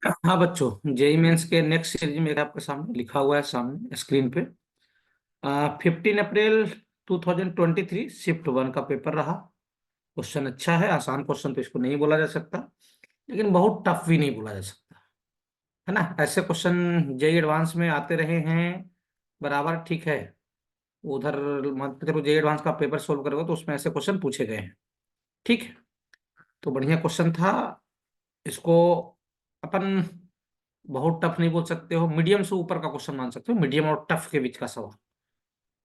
हाँ बच्चों, JEE mains के नेक्स्ट सीरीज मेरे आपके सामने लिखा हुआ है, सामने स्क्रीन पे। 15 अप्रैल 2023 शिफ्ट 1 का पेपर रहा। क्वेश्चन अच्छा है, आसान क्वेश्चन तो इसको नहीं बोला जा सकता, लेकिन बहुत टफ भी नहीं बोला जा सकता, है ना। ऐसे क्वेश्चन जेई एडवांस में आते रहे हैं बराबर, ठीक है। उधर मत करो, जेई एडवांस का पेपर सोल्व करोगे तो उसमें ऐसे क्वेश्चन पूछे गए हैं, ठीक है। तो बढ़िया क्वेश्चन था। इसको अपन बहुत टफ नहीं बोल सकते हो, मीडियम से ऊपर का क्वेश्चन मान सकते हो, मीडियम और टफ के बीच का सवाल।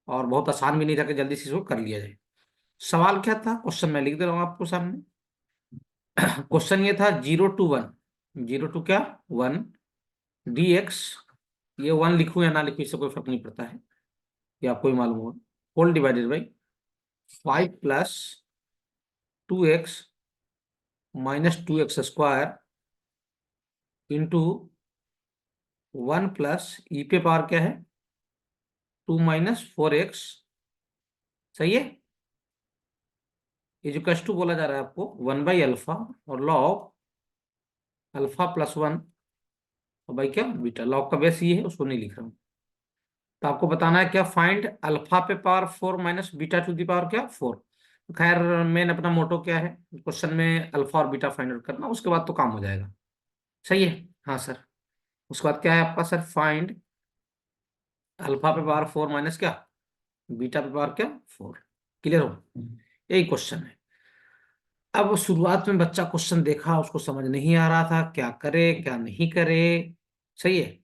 और बहुत आसान भी नहीं था कि जल्दी से इसको कर लिया जाए। सवाल क्या था, क्वेश्चन मैं लिख दे रहा हूँ आपको सामने। क्वेश्चन ये था 0 to 1, 0 to 1 dx। ये 1 लिखूं या ना लिखूं इससे कोई फर्क नहीं पड़ता है, ये आपको ही मालूम होगा। Whole divided by 5 + 2x - 2x² into 1 + e पे पावर क्या है, 2 - 4x। सही है। इजुकस टू बोला जा रहा है आपको 1/अल्फा और लॉग अल्फा+1 और बाई क्या बीटा। लॉग का बेस ये है, उसको नहीं लिख रहा हूँ। तो आपको बताना है क्या, फाइंड अल्फा पे power 4 - beta to the power क्या 4। खैर मेन अपना मोटो क्या है क्वेश्चन में, अल्फा और बीटा फाइंड आउट करना, उसके बाद तो काम हो जाएगा। सही है। हाँ सर। उसके बाद क्या है आपका सर, फाइंड अल्फा पे पावर 4 क्या बीटा पे पावर क्या 4। क्लियर हो, यही क्वेश्चन है। अब शुरुआत में बच्चा क्वेश्चन देखा, उसको समझ नहीं आ रहा था क्या करे क्या नहीं करे। सही है।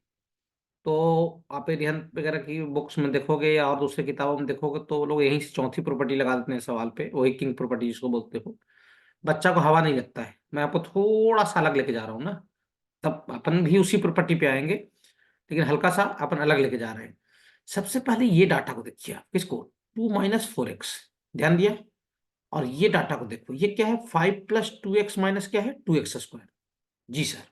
तो आप एरिहंत वगैरह की बुक्स में देखोगे या और दूसरे किताबों में देखोगे तो वो लोग यहीं से चौथी प्रॉपर्टी लगा देते हैं सवाल पे, वही किंग प्रॉपर्टी जिसको बोलते हो। बच्चा को हवा नहीं लगता है, मैं आपको थोड़ा सा अलग लेके जा रहा हूँ ना। तब अपन भी उसी प्रॉपर्टी पे आएंगे, लेकिन हल्का सा अपन अलग लेके जा रहे हैं। सबसे पहले ये डाटा को देखिए आप, किसको, 2 - 4x। ध्यान दिया। और ये डाटा को देखो, ये क्या है, 5 + 2x क्या है 2x²। जी सर।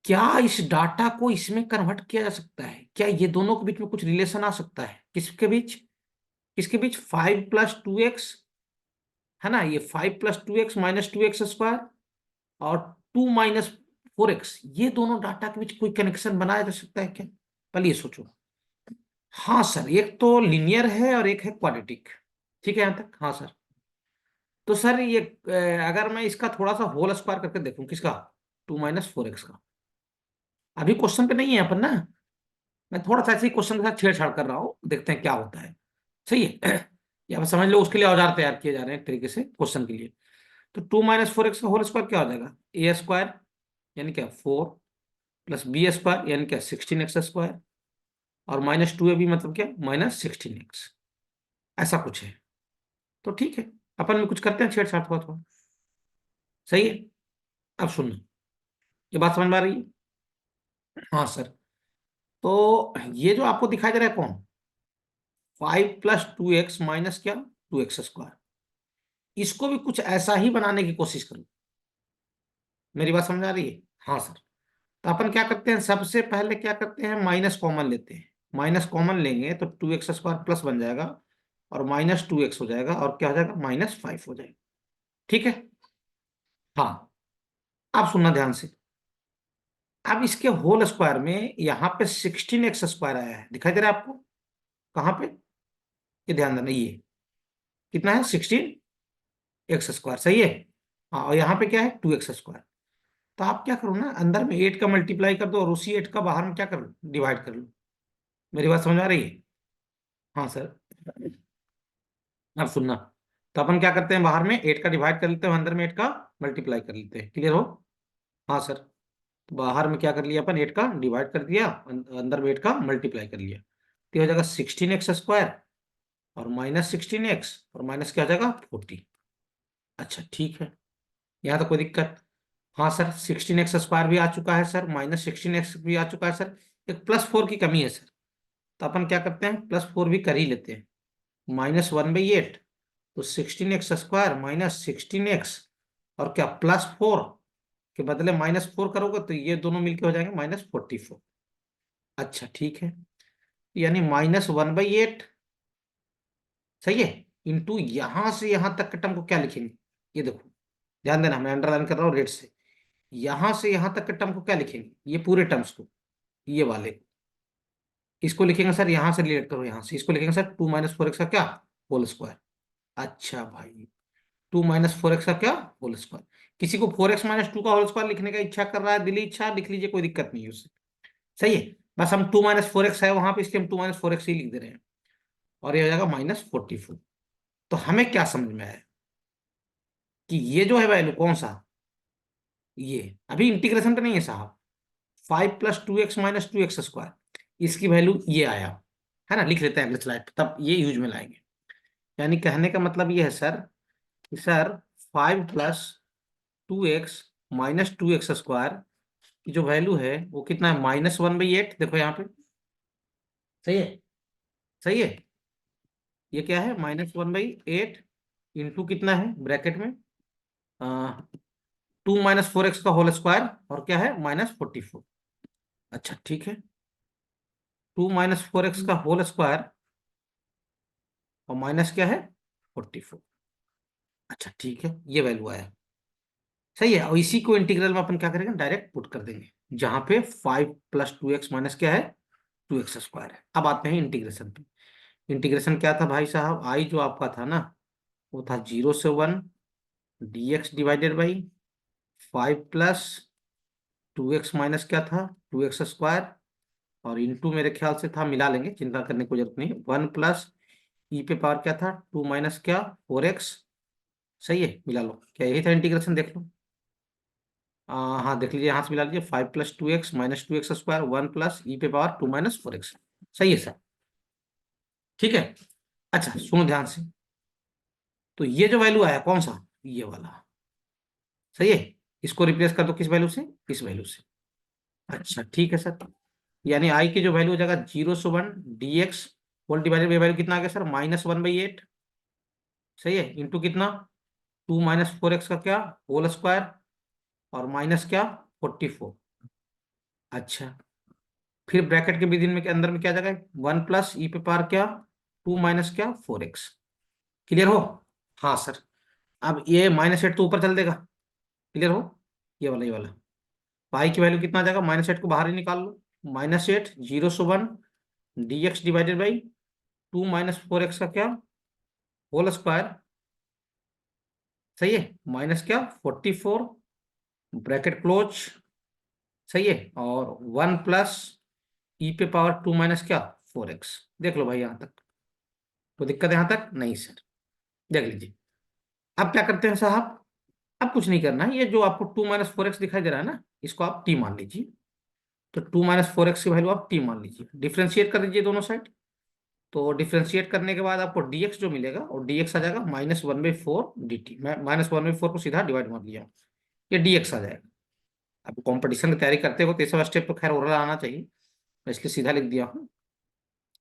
क्या इस डाटा को इसमें कन्वर्ट किया जा सकता है, क्या ये दोनों के बीच में कुछ रिलेशन आ सकता है, किसके बीच, किसके बीच, 5 + 2x, है ना, ये 5 + 2x - 2x² और 2 - 4x, ये दोनों डाटा के बीच कोई कनेक्शन बनाया जा सकता है क्या, पहले ये सोचो। हाँ सर, एक तो लीनियर है और एक है क्वाड्रेटिक। ठीक है यहां तक, हाँ सर। तो सर ये अगर मैं इसका थोड़ा सा होल स्क्वायर करके देखूं, किसका, 2 - 4x का। अभी क्वेश्चन पे नहीं है अपन ना, मैं थोड़ा सा ऐसे ही क्वेश्चन के साथ छेड़छाड़ कर रहा हूँ, देखते हैं क्या होता है। सही है। या आप समझ लो उसके लिए औजार तैयार किए जा रहे हैं एक तरीके से क्वेश्चन के लिए। तो 2 - 4x का होल स्क्वायर क्या हो जाएगा, a² यानी क्या 4 + b² यानी क्या 16x², और -2ab मतलब क्या -16x, ऐसा कुछ है। तो ठीक है, अपन में कुछ करते हैं छेड़छाड़ थोड़ा थोड़ा। सही है। अब सुनना, ये बात समझ में आ रही है। हाँ सर। तो ये जो आपको दिखाई दे रहा है कौन, 5 + 2x क्या 2x², इसको भी कुछ ऐसा ही बनाने की कोशिश करो। मेरी बात समझ आ रही है। हाँ सर। तो अपन क्या करते हैं, सबसे पहले क्या करते हैं, माइनस कॉमन लेते हैं। माइनस कॉमन लेंगे तो 2x² प्लस बन जाएगा, और -2x हो जाएगा, और क्या हो जाएगा -5 हो जाएगा। ठीक है। हाँ। आप सुनना ध्यान से। अब इसके होल स्क्वायर में यहाँ पे 16x² आया है, दिखाई दे रहा है आपको, कहाँ पे, ये ध्यान देना, ये कितना है 16x², सही है। हाँ, और यहाँ पे क्या है 2x²। तो आप क्या करो ना, अंदर में 8 का मल्टीप्लाई कर दो और उसी 8 का बाहर में क्या कर लो, डिवाइड कर लो। मेरी बात समझ आ रही है। हाँ सर। अब सुनना। तो अपन क्या करते हैं, बाहर में 8 का डिवाइड कर लेते हैं, अंदर में 8 का मल्टीप्लाई कर लेते हैं। क्लियर हो। हाँ सर। तो बाहर में क्या कर लिया अपन, 8 का डिवाइड कर दिया, अंदर में 8 का मल्टीप्लाई कर लिया, तो हो जाएगा 16x² और -16x, और माइनस क्या हो जाएगा 40। अच्छा ठीक है, यहाँ तो कोई दिक्कत। हाँ सर, 16x² भी आ चुका है सर, -16x भी आ चुका है सर, एक +4 की कमी है सर। तो अपन क्या करते हैं, +4 भी कर ही लेते हैं। -1/8, तो 16x² -16x, और क्या +4 के बदले -4 करोगे तो ये दोनों मिलके हो जाएंगे -44। अच्छा ठीक है, यानी -1/8, सही है, इंटू यहां से यहां तक के टर्म को क्या लिखेंगे, ये देखो, ध्यान देना मैं अंडरलाइन कर रहा हूँ रेड से। यहां से यहां तक के टर्म को क्या लिखेंगे, ये पूरे टर्म्स को, ये वाले इसको लिखेंगे सर, यहां से रिलेट करो, यहां से इसको लिखेंगे सर 2 - 4x का क्या, होल स्क्वायर। अच्छा भाई, 2 - 4x का क्या, होल स्क्वायर। किसी को 4x - 2 का होल स्क्वायर लिखने का इच्छा कर रहा है, दिली इच्छा, लिख लीजिए, कोई दिक्कत नहीं है उससे। सही है, बस हम 2 - 4x है वहां पे, इसलिए हम 2 - 4x ही लिख दे रहे हैं, और ये हो जाएगा -44। तो हमें क्या समझ में आया कि ये जो है वैल्यू कौन सा, ये अभी इंटीग्रेशन पे नहीं है साहब, 5 + 2x - 2x², इसकी वैल्यू ये आया है ना, लिख लेते हैं अगले स्लाइड पे, तब ये यूज में लाएंगे। यानी कहने का मतलब ये है सर कि सर 5 + 2x - 2x² की जो वैल्यू है वो कितना है, -1/8। देखो यहाँ पे, सही है, सही है, ये क्या है, -1/8 इंटू कितना है ब्रैकेट में, 2 - 4x का होल स्क्वायर, और क्या है, -44। अच्छा ठीक है, 2 - 4x का होल स्क्वायर और माइनस क्या है, 44। अच्छा ठीक है, ये वैल्यू आया, सही है। और इसी को इंटीग्रल में अपन क्या करेंगे, डायरेक्ट पुट कर देंगे, जहां पे 5 + 2x माइनस क्या है, 2x² है। अब आते हैं इंटीग्रेशन पे। इंटीग्रेशन क्या था भाई साहब, आई जो आपका था ना, वो था 0 से 1 dx divided by 5 + 2x minus क्या था, 2x², और इंटू मेरे ख्याल से था, मिला लेंगे, चिंता करने की जरूरत नहीं, 1 + e⁻ क्या था, 2 माइनस क्या, 4x। सही है, मिला लो, क्या यही था इंटीग्रेशन, देख लो। हाँ देख लीजिए, यहाँ से मिला लीजिए, 5 + 2x - 2x² 1 + e⁻² 2 - 4x। सही है सर, ठीक है। अच्छा सुनो ध्यान से, तो ये जो वैल्यू आया कौन सा, ये वाला, सही है। इसको रिप्लेस कर दो किस वैल्यू से, इस वैल्यू से। अच्छा ठीक है सर, यानी आई की जो वैल्यू हो जाएगा 0 से 1 dx whole divided by, value कितना आ गया सर, -1/8। सही है, इंटू कितना, 2 - 4x का क्या, होल स्क्वायर, और माइनस क्या, 44। अच्छा, फिर ब्रैकेट के बिगिन में के अंदर में क्या आ जाएगा, 1 + e⁻ क्या, 2 माइनस क्या, 4x। क्लियर हो, हाँ सर। अब ये -8 तो ऊपर चल देगा, क्लियर हो, ये वाला, ये वाला। पाई की वैल्यू कितना आ जाएगा, -8 को बाहर ही निकाल लो, -8 0 से 1 dx डिवाइडेड बाई 2 - 4x का क्या, होल स्क्वायर। सही है, माइनस क्या, 44, ब्रैकेट क्लोज। सही है, और 1 + e⁻² माइनस क्या, 4x। देख लो भाई, यहां तक तो दिक्कत है, यहां तक नहीं सर, देख लीजिए। अब क्या करते हैं साहब, अब कुछ नहीं करना है, ये जो आपको 2 - 4x दिखाई दे रहा है ना, इसको आप टी मान लीजिए। तो 2 - 4x की वैल्यू आप टी मान लीजिए, डिफ्रेंशिएट कर दीजिए दोनों साइड। तो डिफ्रेंशिएट करने के बाद आपको dx जो मिलेगा, और dx आ जाएगा -1/4 dt। मैं -1/4 को सीधा डिवाइड मार लिया, ये dx आ जाएगा। अब कंपटीशन की तैयारी करते हो तो ये सब स्टेप तो खैर ओरल आना चाहिए, मैं इसलिए सीधा लिख दिया हूँ,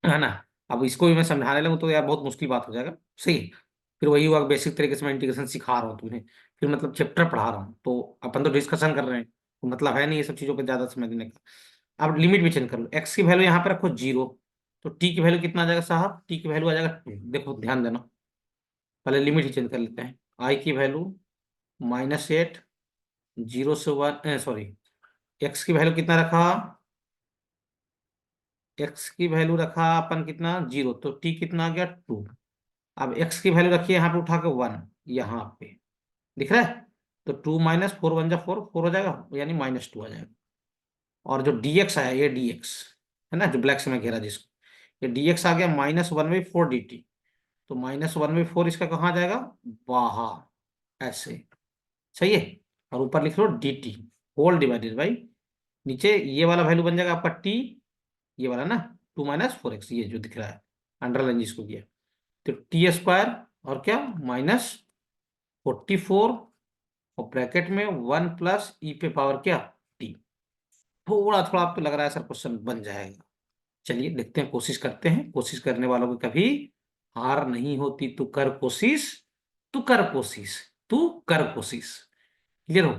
है ना। अब इसको भी मैं समझाने लगूँ तो यार बहुत मुश्किल बात हो जाएगा। सही है, फिर वही हुआ, बेसिक तरीके से मैं इंटीग्रेशन सिखा रहा हूँ तुम्हें, फिर मतलब चैप्टर पढ़ा रहा हूँ, तो अपन तो डिस्कशन कर रहे हैं, तो मतलब है नहीं ये सब चीज़ों पर ज़्यादा समय देने का। अब लिमिट भी चेंज कर लो, एक्स की वैल्यू यहाँ पे रखो 0, तो टी की वैल्यू कितना आ जाएगा साहब, टी की वैल्यू आ जाएगा 2। देखो ध्यान देना, पहले लिमिट ही चेंज कर लेते हैं, आई की वैल्यू -8 0 से 1, सॉरी, एक्स की वैल्यू कितना रखा, एक्स की वैल्यू रखा अपन कितना, 0, तो टी कितना आ गया, 2। अब एक्स की वैल्यू रखिए यहाँ पे उठा के 1, यहाँ पे दिख रहा है, तो 2 - 4 = 1 = 4 हो जाएगा, यानी -2 आ जाएगा। और जो dx आया, ये dx है ना, जो ब्लैक से मैं घेरा जिसको, ये dx आ गया -1/4 dt। तो -1/4 इसका कहाँ आ जाएगा, बाहर, ऐसे। सही है, और ऊपर लिख लो dt होल डिवाइडेड बाई, नीचे ये वाला वैल्यू बन जाएगा आपका t, ये वाला ना, 2 - 4x, ये जो दिख रहा है, अंडरलाइन जिसको किया, तो t² और क्या, -44, और ब्रैकेट में 1 + e⁻ क्या, t। थोड़ा थोड़ा आपको लग रहा है सर क्वेश्चन बन जाएगा, चलिए देखते हैं, कोशिश करते हैं, कोशिश करने वालों को कभी हार नहीं होती। तू कर कोशिश, तू कर कोशिश, तू कर कोशिश। क्लियर हो,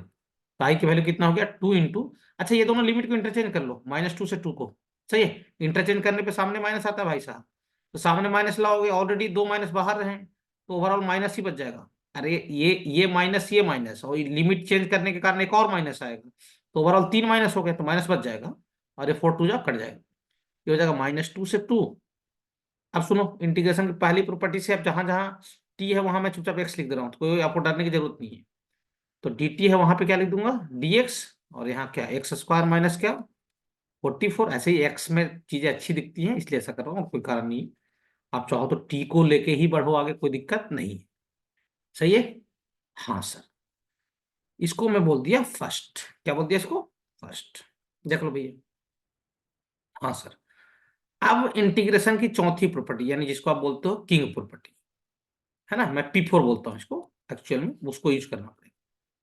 पाई की वैल्यू कितना हो गया, 2 इंटू, अच्छा ये दोनों लिमिट को इंटरचेंज कर लो, -2 से 2 को। सही है, इंटरचेंज करने पे सामने माइनस आता है भाई साहब, तो सामने माइनस लाओगे, ऑलरेडी 2 माइनस बाहर रहे, तो ओवरऑल माइनस ही बच जाएगा। अरे ये माइनस और लिमिट चेंज करने के कारण एक और माइनस आएगा, तो ओवरऑल 3 माइनस हो गए, तो माइनस बच जाएगा और ये 4 टू जा कट जाएगा, ये हो जाएगा -2 से 2। अब सुनो, इंटीग्रेशन की पहली प्रॉपर्टी से अब जहां जहां टी है वहां मैं चुपचाप एक्स लिख दे रहा हूँ, तो कोई आपको डरने की जरूरत नहीं है। तो डी टी है वहां पे क्या लिख दूंगा, dx, और यहाँ क्या एक्स स्क्वायर माइनस क्या 44। ऐसे ही एक्स में चीजें अच्छी दिखती हैं इसलिए ऐसा कर रहा हूँ, कोई कारण नहीं है। आप चाहो तो टी को लेके ही बढ़ो आगे, कोई दिक्कत नहीं है। सही है। हाँ सर, इसको मैं बोल दिया फर्स्ट। क्या बोल दिया इसको, फर्स्ट। देख लो भैया। हाँ सर। अब इंटीग्रेशन की चौथी प्रॉपर्टी, यानी जिसको आप बोलते हो किंग प्रॉपर्टी, है ना, मैं P4 बोलता हूँ इसको, एक्चुअल में उसको यूज करना पड़ेगा।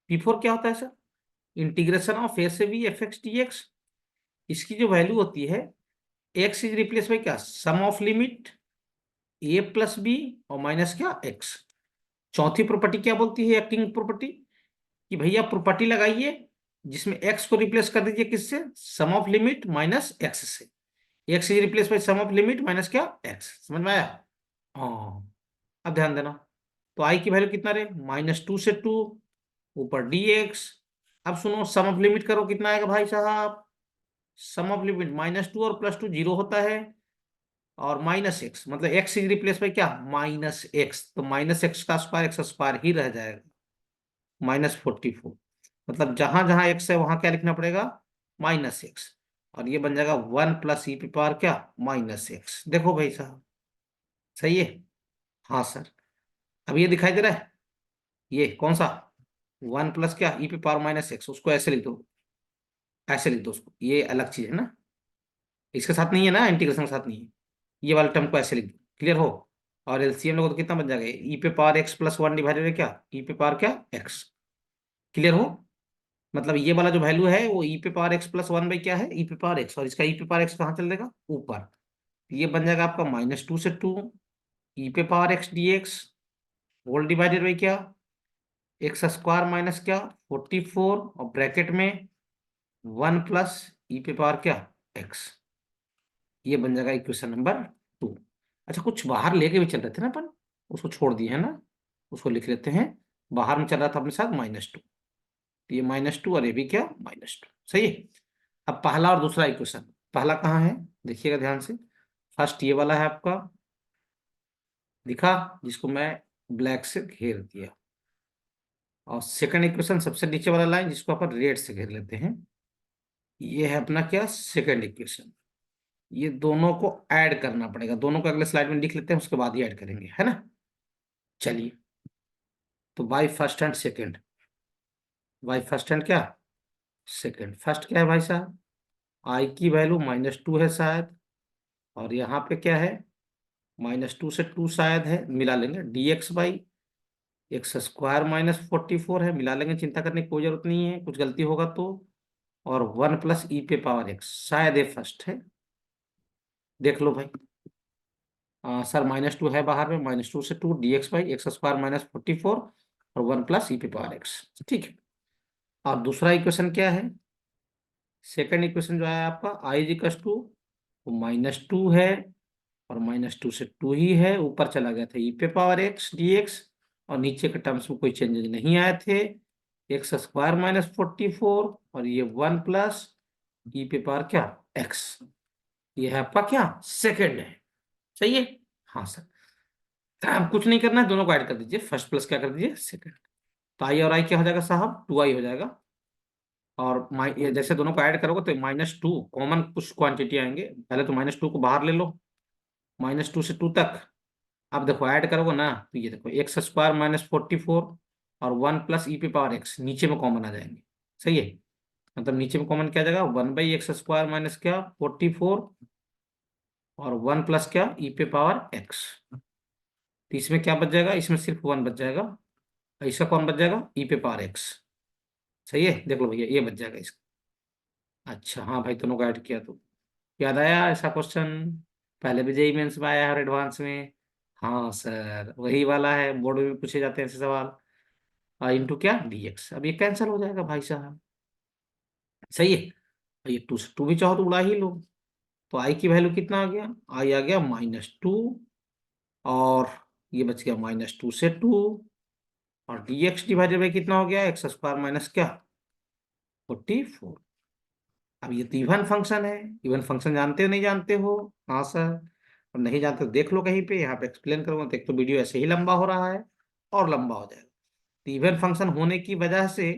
P4 क्या होता है सर, इंटीग्रेशन ऑफ ए से b f x d x. इसकी जो वैल्यू होती है, एक्स इज रिप्लेस बाई क्या, sum of limit a plus b और माइनस क्या एक्स। चौथी प्रॉपर्टी क्या बोलती है, किंग प्रॉपर्टी, कि भैया प्रॉपर्टी लगाइए जिसमें एक्स को रिप्लेस कर दीजिए किससे, sum of limit minus x से। X is replace by sum of limit minus क्या एक्स, समझ में आया। हाँ, अब ध्यान देना। तो आई की वैल्यू कितना रहे, -2 से 2, ऊपर डी एक्स। अब सुनो, सम ऑफ लिमिट करो, कितना आएगा भाई साहब, सम ऑफ लिमिट -2 और +2 0 होता है, और माइनस एक्स मतलब एक्स इज रिप्लेस बाई क्या -x, तो -x का स्क्वायर एक्स स्क्वायर ही रह जाएगा, -44। मतलब जहां जहां एक्स है वहां क्या लिखना पड़ेगा, -x, और ये बन जाएगा 1 प्लस ई पे पावर क्या -x। देखो भाई साहब, सही है। हाँ सर। अब ये दिखाई दे रहा है, ये कौन सा, 1 प्लस क्या ई पे पावर -x, उसको ऐसे लिख दो, ऐसे लिख दो उसको, ये अलग चीज है ना, इसके साथ नहीं है ना, इंटीग्रेशन के साथ नहीं है। ये वाले टर्म को ऐसे लिख दो, क्लियर हो। और एलसीएम लोगों तो कितना बन जाएगा, ई पे पावर एक्स प्लस 1 डिवाइडेड है क्या ई पे पावर क्या एक्स। क्लियर हो। मतलब ये वाला जो वैल्यू है वो ई पे पावर एक्स प्लस 1 बाई क्या है ई पे पावर एक्स, और इसका ई पे पावर एक्स कहाँ चल देगा ऊपर, ये बन जाएगा आपका -2 से 2 ई पे power x d x whole divided by क्या एक्स स्क्वायर माइनस क्या 44, और ब्रैकेट में 1 प्लस ई पे पावर क्या एक्स। ये बन जाएगा इक्वेशन नंबर 2। अच्छा, कुछ बाहर लेके भी चल रहे थे ना अपन, उसको छोड़ दिए है ना, उसको लिख लेते हैं। बाहर में चल रहा था अपने साथ -2, तो ये -2 और ये भी क्या -2, सही है। अब पहला और दूसरा इक्वेशन, पहला कहाँ है देखिएगा ध्यान से, फर्स्ट ये वाला है आपका, दिखा, जिसको मैं ब्लैक से घेर दिया, और सेकंड इक्वेशन सबसे नीचे वाला लाइन जिसको अपन रेड से घेर लेते हैं, ये है अपना क्या सेकंड इक्वेशन। ये दोनों को ऐड करना पड़ेगा, दोनों को अगले स्लाइड में लिख लेते हैं, उसके बाद ही ऐड करेंगे, है ना। चलिए, तो by first and second, by first and क्या सेकंड। फर्स्ट क्या है भाई साहब, आई की वैल्यू -2 है शायद, और यहाँ पे क्या है -2 से 2 शायद है, मिला लेंगे dx बाई एक्स स्क्वायर -44 है, मिला लेंगे, चिंता करने की कोई जरूरत नहीं है, कुछ गलती होगा तो। और 1 प्लस ई पे पावर एक्स, शायद ये फर्स्ट है, देख लो भाई। सर -2 है बाहर में, -2 से 2 dx बाई एक्स स्क्वायर -44, और 1 प्लस ई पे पावर एक्स, ठीक है। और दूसरा इक्वेशन क्या है, सेकंड इक्वेशन जो है आपका आई इक्वल्स टू -2 है, और -2 से 2 ही है, ऊपर चला गया था ई पे पावर एक्स डी एक्स, और नीचे के टर्म्स में कोई चेंजेस नहीं आए थे, एक्स स्क्वायर -44, और ये 1 प्लस ई पे पावर क्या एक्स। ये है आपका क्या सेकंड है, सही है। हाँ सर। तो अब कुछ नहीं करना है, दोनों को ऐड कर दीजिए, फर्स्ट प्लस क्या कर दीजिए सेकंड, तो आई और आई क्या हो जाएगा साहब 2i हो जाएगा। और ये जैसे दोनों को ऐड करोगे तो -2 कॉमन कुछ क्वांटिटी आएंगे, पहले तो -2 को बाहर ले लो, -2 से 2 तक। अब देखो ऐड करोगे ना, तो ये देखो एक्स स्क्वायर -44 और 1 प्लस ई पे पावर एक्स नीचे में कॉमन आ जाएंगे, सही है। मतलब नीचे में कॉमन क्या आ जाएगा 1 बाई एक्स स्क्वायर माइनस क्या 44, और 1 प्लस क्या ई पे पावर एक्स। तो इसमें क्या बच जाएगा, इसमें सिर्फ 1 बच जाएगा, और इसका कौन बच जाएगा ई पे पावर एक्स, सही है। देख लो भैया ये बच जाएगा इसका। अच्छा हाँ भाई, दोनों को ऐड किया तो याद आया ऐसा क्वेश्चन, पहले भी जेई मेंस में आया है और एडवांस में। हाँ सर, वही वाला है, बोर्ड में भी पूछे जाते हैं ऐसे सवाल। इंटू क्या dx, अब ये कैंसिल हो जाएगा भाई साहब, सही है। ये 2 से 2 भी चाहो तो उड़ा ही लो, तो आई की वैल्यू कितना आ गया, आई आ गया -2, और ये बच गया -2 से 2, और dx डिवाइडेड बाई कितना हो गया, एक्स स्क्वायर माइनस क्या, 44। अब ये तो इवन फंक्शन है, इवन फंक्शन जानते हो नहीं जानते हो? हाँ सर। और नहीं जानते तो देख लो कहीं पे, यहाँ पे एक्सप्लेन करूंगा तो एक तो वीडियो ऐसे ही लंबा हो रहा है और लंबा हो जाएगा। तो इवन फंक्शन होने की वजह से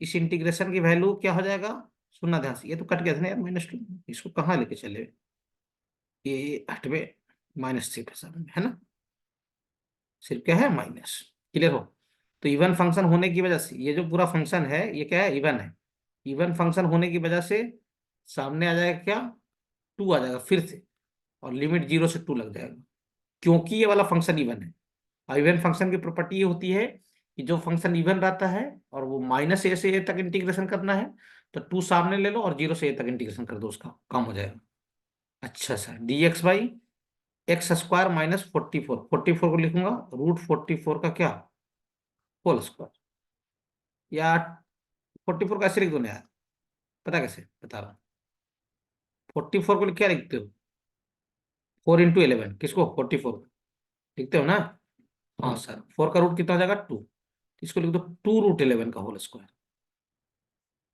इस इंटीग्रेशन की वैल्यू क्या हो जाएगा, सुनना ध्यान से, ये तो कट गया था ना यार -2, इसको कहाँ लेके चले, ये हटवे, माइनस सिर्फ है ना, सिर्फ क्या है माइनस, क्लियर हो? तो इवन फंक्शन होने की वजह से ये जो पूरा फंक्शन है ये क्या है, इवन है। इवन फंक्शन होने की वजह से सामने आ जाएगा क्या, 2 आ जाएगा फिर से, और लिमिट 0 से 2 लग जाएगा, क्योंकि ये वाला फंक्शन इवन है। और इवन फंक्शन की प्रॉपर्टी ये होती है कि जो फंक्शन इवन रहता है और वो -a से a तक इंटीग्रेशन करना है, तो 2 सामने ले लो और 0 से a तक इंटीग्रेशन कर दो, उसका काम हो जाएगा। अच्छा sir, dx by x square minus 44, 44 को लिखूंगा √44 का क्या, होल स्क्वायर, या 44 कैसे लिख दो ना यार, पता कैसे बता रहा हूँ। 44 को क्या लिखते हो, 4 × 11, किसको, 44 लिखते हो ना? हाँ सर, 4 का रूट कितना हो जाएगा, 2, इसको लिख दो 2 √11 का होल स्क्वायर,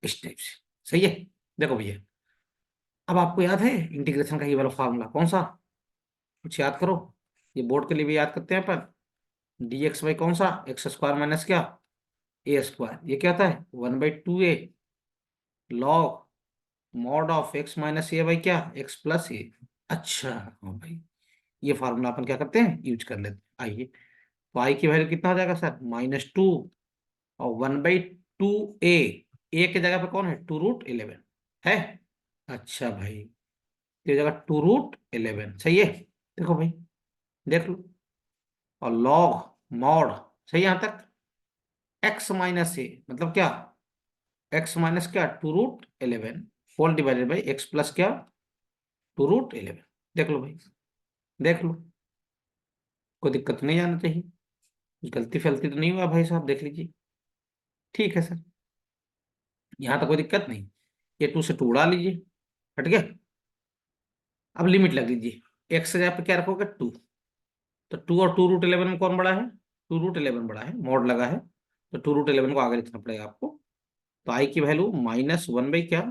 इस टाइप से। सही है। देखो भैया, अब आपको याद है इंटीग्रेशन का ये वाला फार्मूला कौन सा, कुछ याद करो, ये बोर्ड के लिए भी याद करते हैं अपन। dx बाई कौन सा, एक्स स्क्वायर माइनस क्या, ए स्क्वायर, ये क्या आता है 1/2a log mod of x minus A by क्या, एक्स प्लस ए। अच्छा हाँ भाई, ये फार्मूला अपन क्या करते हैं, यूज कर लेते हैं। आइए, तो आई की वैल्यू कितना हो जाएगा सर, -2, और 1/2a, ए की जगह पे कौन है, 2 √11 है। अच्छा भाई, तो ये जगह 2 √11 सही है। देखो भाई, देख लो, और लॉग मॉड, सही यहां तक, एक्स माइनस ए मतलब क्या, एक्स माइनस क्या, 2 √11 whole divided by x plus क्या, 2 √11। देख लो भाई, देख लो, कोई दिक्कत नहीं आना चाहिए, कुछ गलती फलती तो नहीं हुआ भाई साहब, देख लीजिए। ठीक है सर, यहाँ तो कोई दिक्कत नहीं, ये 2 से 2 उड़ा लीजिए, हट गया। अब लिमिट लग लीजिए, एक्स की जगह पे क्या रखोगे, 2, तो 2 और 2 √11 में कौन बड़ा है, 2 √11 बड़ा है, मॉड लगा है, तो 2 √11 को आगे लिखना पड़ेगा आपको। तो आई की वैल्यू -1 बाई क्या,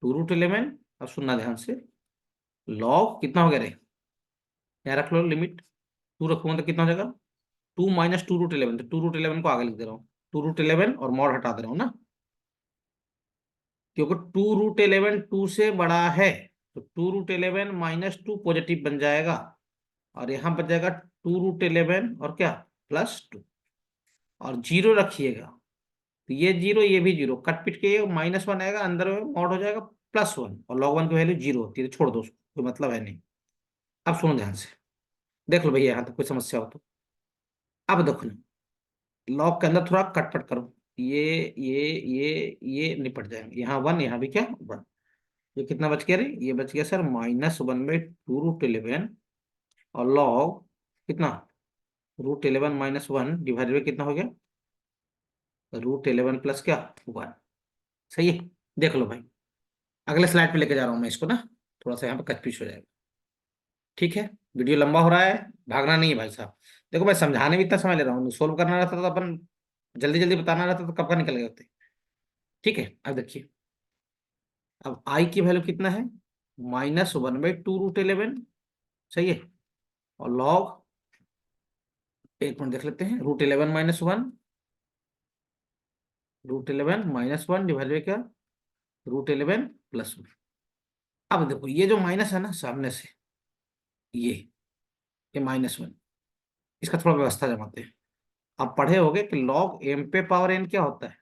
2 √11, अब सुनना ध्यान से, लॉग कितना हो गया रे, यहाँ रख लो लिमिट, 2 रखूंगा तो कितना हो जाएगा, 2 माइनस 2 √11, तो 2 √11 को आगे लिख दे रहा हूँ, 2 √11 और मॉड हटा दे रहा हूँ ना, क्योंकि 2 √11 2 से बड़ा है, तो 2 √11 -2 पॉजिटिव बन जाएगा, और यहाँ बच जाएगा 2 √11 और क्या, +2, और 0 रखिएगा, तो ये 0 ये भी 0, कट पिट के -1 आएगा, अंदर में मॉड हो जाएगा +1, और log 1 की वैल्यू 0 होती है, तो छोड़ दो उसको, कोई मतलब है नहीं। अब सुनो ध्यान से, देख लो भैया यहाँ तक कोई समस्या हो तो। अब देखो, लॉग के अंदर थोड़ा कटपट करो, ये ये निपट जाएंगे, यहाँ 1, यहाँ भी क्या 1, ये कितना बच गया रे, ये बच गया सर -1/2 √11, और लॉग कितना, √11 -1 डिवाइडेड बाई कितना हो गया, √11 प्लस क्या 1। सही है। देख लो भाई, अगले स्लाइड पे लेके जा रहा हूँ मैं इसको ना, थोड़ा सा यहाँ पे कचपिच हो जाएगा। ठीक है, वीडियो लंबा हो रहा है, भागना नहीं है भाई साहब। देखो मैं समझाने में इतना समय ले रहा हूँ, सोल्व करना रहता तो अपन जल्दी जल्दी बताना रहता तो कब का निकल गए होते। ठीक है, अब देखिए, अब आई की वैल्यू कितना है, -1/2 √11, सही है, और लॉग, एक मिनट देख लेते हैं, √11 डिवाइड बाई क्या, √11 +1। अब देखो ये जो माइनस है ना सामने से, ये -1, इसका थोड़ा व्यवस्था जमाते हैं। आप पढ़े होगे कि लॉग एम पे पावर एन क्या होता है,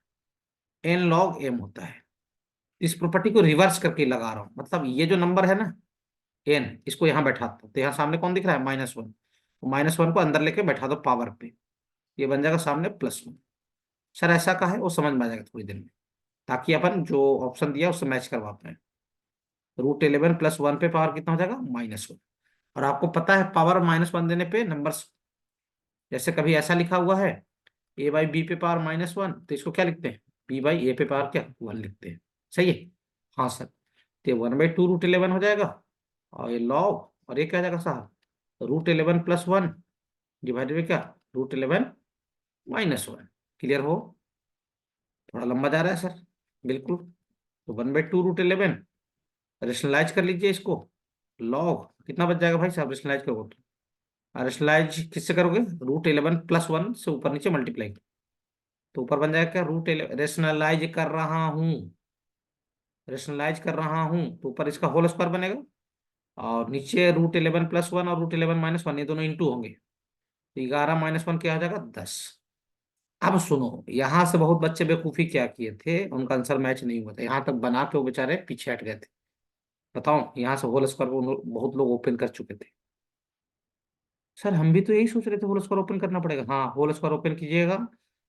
एन लॉग एम होता है। इस प्रॉपर्टी को रिवर्स करके लगा रहा हूं, मतलब ये जो नंबर है ना एन, इसको यहाँ बैठाता हूं, तो यहाँ सामने कौन दिख रहा है, -1, तो -1 को अंदर लेके बैठा दो पावर पे, ये बन जाएगा सामने +1। सर ऐसा का है वो समझ में आ जाएगा थोड़ी देर में, ताकि अपन जो ऑप्शन दिया उससे मैच करवा पाए। √11 + 1 पे पावर कितना हो जाएगा, -1। और आपको पता है पावर -1 देने पे नंबर्स, जैसे कभी ऐसा लिखा हुआ है a/b पे पावर -1, तो इसको क्या लिखते हैं, b/a पे पावर क्या 1 लिखते हैं। सही है। हाँ सर, तो 1/2 √11 हो जाएगा, और ये लॉग, और ये क्या हो जाएगा साहब, √11 + 1 डिवाइडेड बाई क्या, √11 -1। क्लियर हो? थोड़ा लंबा जा रहा है सर। बिल्कुल। तो 1/2√11 रेशनलाइज कर लीजिए इसको। लॉग कितना बच जाएगा भाई साहब रेशनलाइज करोगे तो? रेशनलाइज किससे करोगे? √11 + 1 से ऊपर नीचे मल्टीप्लाई। तो ऊपर बन जाएगा क्या? √11 रेशनलाइज कर रहा हूं, रेशनलाइज कर रहा हूं तो ऊपर इसका होल स्क्वायर बनेगा, और नीचे √11 + 1 और √11 - 1 ये दोनों इंटू होंगे। तो 11 - 1 क्या हो जाएगा? 10। अब सुनो, यहां से बहुत बच्चे बेवकूफी क्या किए थे, उनका आंसर मैच नहीं हुआ था, यहां तक बना के वो बेचारे पीछे हट गए थे। बताओ, यहाँ से होल स्क्वायर वो बहुत लोग ओपन कर चुके थे। सर हम भी तो यही सोच रहे थे, होल स्क्वायर ओपन करना पड़ेगा। हाँ, होल स्क्वायर ओपन कीजिएगा,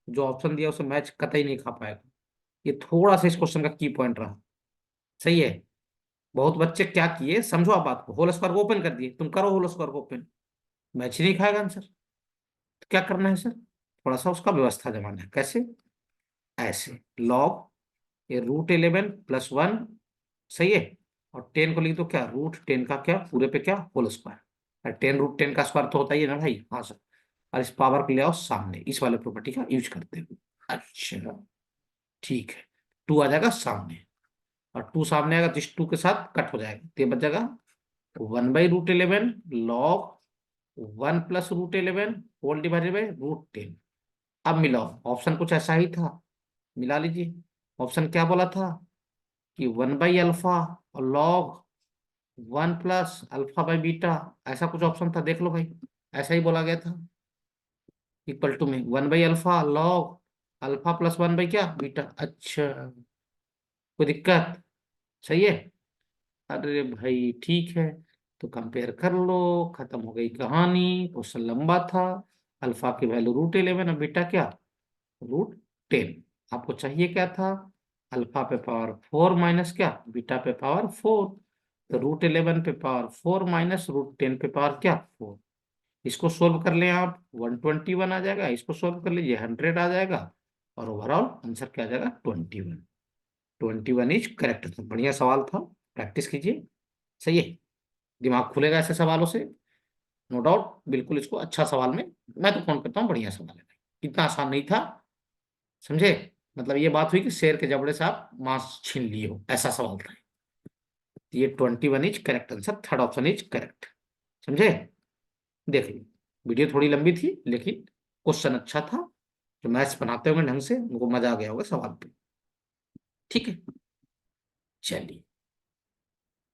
जो ऑप्शन दिया उसे मैच कतई नहीं खा पाएगा। ये थोड़ा सा इस क्वेश्चन का की पॉइंट रहा। सही है। बहुत बच्चे क्या किए, समझो आप बात को, होल स्क्वायर को ओपन कर दिए, तुम करो होल स्क्वायर को ओपन, मैच ही नहीं खाएगा आंसर। तो क्या करना है सर? थोड़ा सा उसका व्यवस्था जमाना है। कैसे? ऐसे लॉग ये √11 + 1, सही है, और 10 को लिख दो क्या? √10 का क्या पूरे पे क्या होल स्क्वायर। 10 √10 का स्क्वायर तो होता ही है ना भाई। हाँ सर। और इस पावर को ले आओ सामने, इस वाले प्रॉपर्टी का यूज करते हुए। अच्छा, ठीक है। 2 आ जाएगा सामने, और 2 सामने आएगा तो इस 2 के साथ कट हो जाएगा, तो ये बच जाएगा 1/√11 लॉग 1 + √11 होल डिवाइडेड बाई √10। अब मिलाओ, ऑप्शन कुछ ऐसा ही था, मिला लीजिए। ऑप्शन क्या बोला था कि 1/α और लॉग 1 + α/β, ऐसा कुछ ऑप्शन था, देख लो भाई। ऐसा ही बोला गया था, इक्वल टू में 1/α लॉग अल्फा प्लस 1 बाई क्या बीटा। अच्छा, कोई दिक्कत? सही है। अरे भाई ठीक है, तो कंपेयर कर लो, खत्म हो गई कहानी। क्वेश्चन लंबा था। अल्फा की वैल्यू √11 और बीटा क्या? √10। आपको चाहिए क्या था? अल्फा पे पावर 4 माइनस क्या बीटा पे पावर 4। तो √11 पे पावर 4 माइनस √10 पे पावर क्या 4। इसको सोल्व कर लें आप, 121 आ जाएगा। इसको सोल्व कर लीजिए, 100 आ जाएगा। और ओवरऑल आंसर क्या आ जाएगा? 21। 21 इज करेक्ट। तो बढ़िया सवाल था, प्रैक्टिस कीजिए। सही है। दिमाग खुलेगा ऐसे सवालों से, नो डाउट। बिल्कुल इसको अच्छा सवाल में मैं तो फोन करता हूँ, बढ़िया सवाल है भाई। इतना आसान नहीं था, समझे? मतलब ये बात हुई कि शेर के जबड़े से आप मांस छीन लिए हो, ऐसा सवाल था। ये 21 is correct answer, third option is correct. समझे? देख लो, वीडियो थोड़ी लंबी थी लेकिन क्वेश्चन अच्छा था। जो मैथ्स बनाते होंगे ढंग से, उनको मजा आ गया होगा सवाल पे। ठीक है, चलिए।